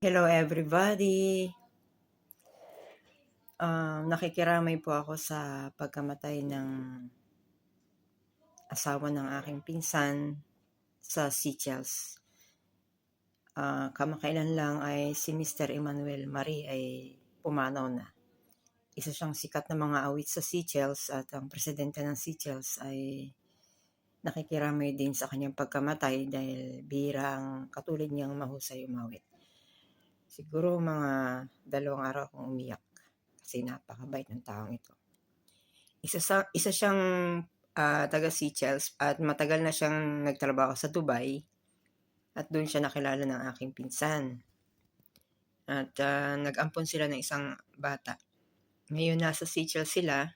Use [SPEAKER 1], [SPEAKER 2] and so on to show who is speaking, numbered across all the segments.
[SPEAKER 1] Hello everybody! Nakikiramay po ako sa pagkamatay ng asawa ng aking pinsan sa Seychelles. Kamakailan lang ay si Mr. Emmanuel Marie ay pumanaw na. Isa siyang sikat na mga awit sa Seychelles at ang presidente ng Seychelles ay nakikiramay din sa kanyang pagkamatay dahil bihira ang katulad niyang mahusay umawit. Siguro mga 2 araw akong umiyak kasi napakabait ng taong ito. Isa siyang taga Seychelles at matagal na siyang nagtrabaho sa Dubai at doon siya nakilala ng aking pinsan. At nag-ampon sila ng isang bata. Ngayon nasa Seychelles sila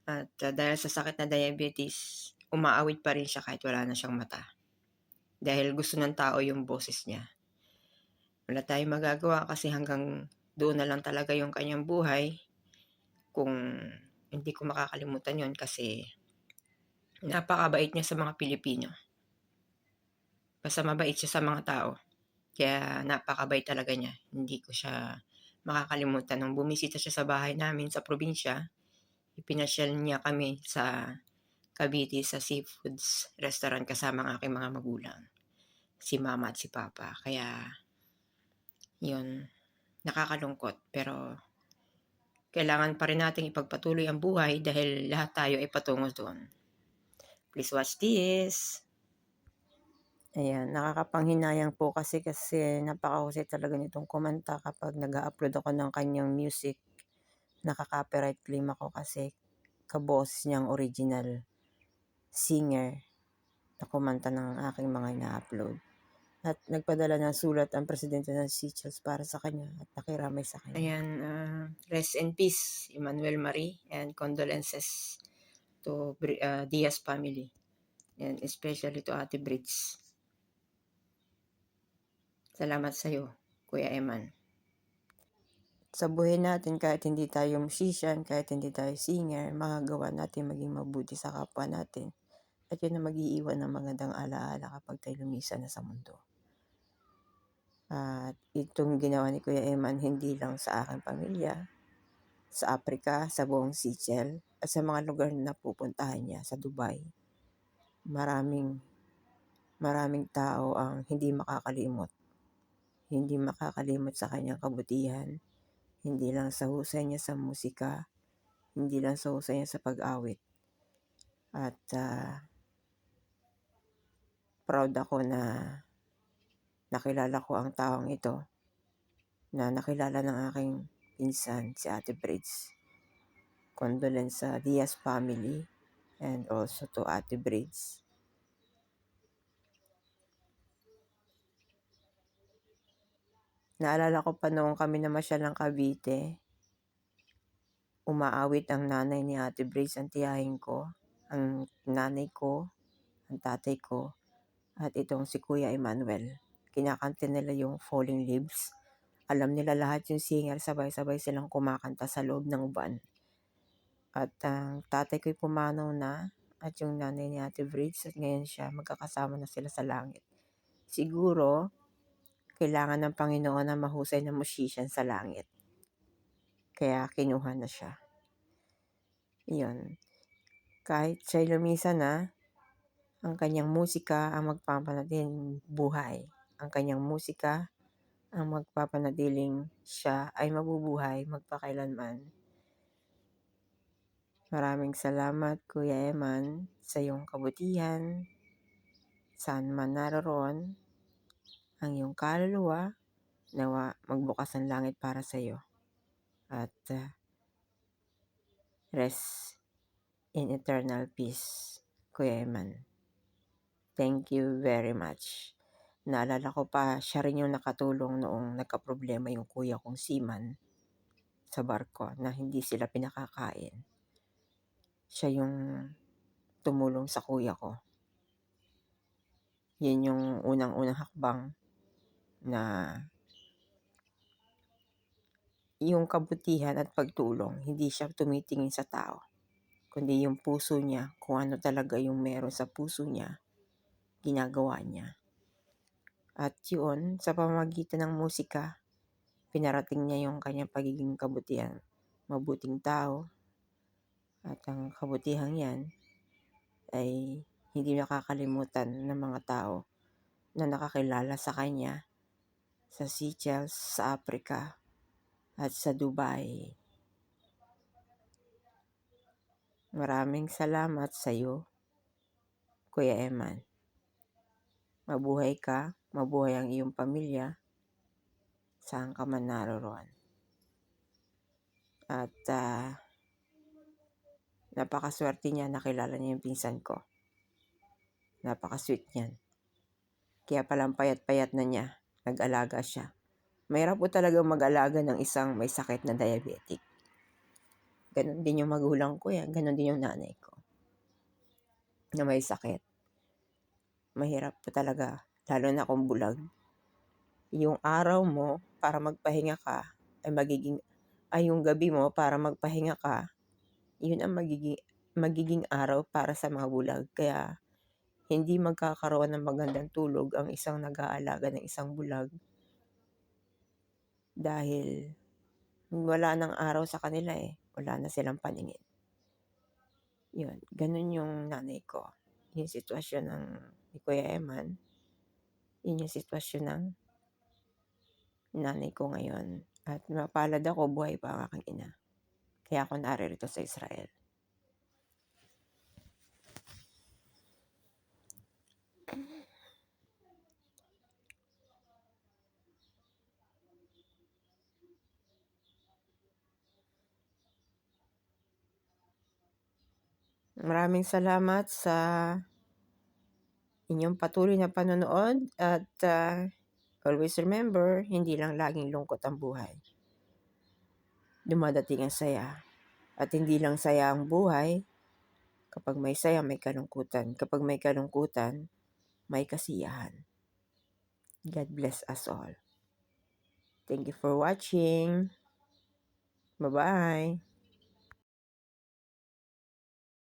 [SPEAKER 1] at dahil sa sakit na diabetes, umaawit pa rin siya kahit wala na siyang mata. Dahil gusto ng tao yung boses niya. Wala tayong magagawa kasi hanggang doon na lang talaga yung kanyang buhay. Kung hindi ko makakalimutan yon kasi napakabait niya sa mga Pilipino. Basta mabait siya sa mga tao. Kaya napakabait talaga niya. Hindi ko siya makakalimutan. Nung bumisita siya sa bahay namin sa probinsya, ipinasyal niya kami sa Cavite sa Seafoods Restaurant kasama ang aking mga magulang. Si mama at si papa. Kaya, yun, nakakalungkot. Pero, kailangan pa rin natin ipagpatuloy ang buhay dahil lahat tayo ay patungo doon. Please watch this. Ayan, nakakapanghinayang po kasi napakahusay talaga nitong kumanta kapag nag-a-upload ako ng kanyang music. Nakaka-copyright claim ako kasi kaboses niyang original singer na kumanta ng aking mga ina-upload. At nagpadala ng sulat ang presidente ng Seychelles para sa kanya at nakiramay sa kanya. Ayan, rest in peace, Emmanuel Marie, and condolences to Diaz family, and especially to Ate Brits. Salamat sa iyo, Kuya Eman. Sa buhay natin, kahit hindi tayo musician, kahit hindi tayo singer, magagawa natin maging mabuti sa kapwa natin. At yun na mag-iiwan ng magandang alaala kapag tayo lumisan na sa mundo. At itong ginawa ni Kuya Eman hindi lang sa aking pamilya, sa Africa, sa buong Seychelles, at sa mga lugar na pupuntahan niya sa Dubai. Maraming tao ang hindi makakalimot sa kanyang kabutihan, hindi lang sa husay niya sa musika, hindi lang sa husay niya sa pag-awit. At proud ako na nakilala ko ang taong ito, na nakilala ng aking pinsan, si Ate Brits. Condolence sa Diaz family and also to Ate Brits. Naalala ko pa noong kami namasyal ng Cavite, umaawit ang nanay ni Ate Brits, ang tiyahin ko, ang nanay ko, ang tatay ko, at itong si Kuya Emmanuel. Kinakanta nila yung Falling Leaves. Alam nila lahat yung singer, sabay-sabay silang kumakanta sa loob ng van. At ang tatay ko'y pumanaw na at yung nanay ni Ate Brits, at ngayon magkakasama na sila sa langit. Siguro, kailangan ng Panginoon na mahusay na musician sa langit. Kaya kinuha na siya. Iyon. Kahit siya'y lumisan na, ang kanyang musika ang magpapanatiling buhay. Ang kanyang musika ang magpapanatiling siya ay mabubuhay magpakailanman. Maraming salamat, Kuya Eman, sa iyong kabutihan. Saan man naroon ang iyong kaluluwa, nawa magbukas ang langit para sa iyo. At rest in eternal peace, Kuya Eman. Thank you very much. Naalala ko pa, siya rin yung nakatulong noong nagka-problema yung kuya kong seaman sa barko na hindi sila pinakakain. Siya yung tumulong sa kuya ko. Yun yung unang-unang hakbang na yung kabutihan at pagtulong, hindi siya tumitingin sa tao, kundi yung puso niya, kung ano talaga yung meron sa puso niya, ginagawa niya. At yun, sa pamamagitan ng musika, pinarating niya yung kanyang pagiging mabuting tao, at ang kabutihang yan ay hindi nakakalimutan ng mga tao na nakakilala sa kanya sa Seychelles, sa Africa, at sa Dubai. Maraming salamat sa iyo, Kuya Eman. Mabuhay ka, mabuhay ang iyong pamilya, saan ka man naroroon. At napakaswerte niya, nakilala niya yung pinsan ko. Napakasweet niyan. Kaya palang payat-payat na niya, nag-alaga siya. Mahirap po talaga mag-alaga ng isang may sakit na diabetic. Ganon din yung magulang ko yan, ganon din yung nanay ko na may sakit. Mahirap po talaga, lalo na kung bulag. Yung araw mo para magpahinga ka yung gabi mo para magpahinga ka, yun ang magiging araw para sa mga bulag. Kaya hindi magkakaroon ng magandang tulog ang isang nag-aalaga ng isang bulag dahil wala ng araw sa kanila wala na silang paningin. Yun, ganun yung nanay ko. Yung sitwasyon ni Kuya Eman, yun yung sitwasyon ng nanay ko ngayon. At mapalad ako, buhay pa ang aking ina. Kaya ako naririto sa Israel. Maraming salamat sa inyong patuloy na panonood at always remember, hindi lang laging lungkot ang buhay. Dumadating ang saya. At hindi lang saya ang buhay, kapag may saya, may kalungkutan. Kapag may kalungkutan, may kasiyahan. God bless us all. Thank you for watching. Bye-bye.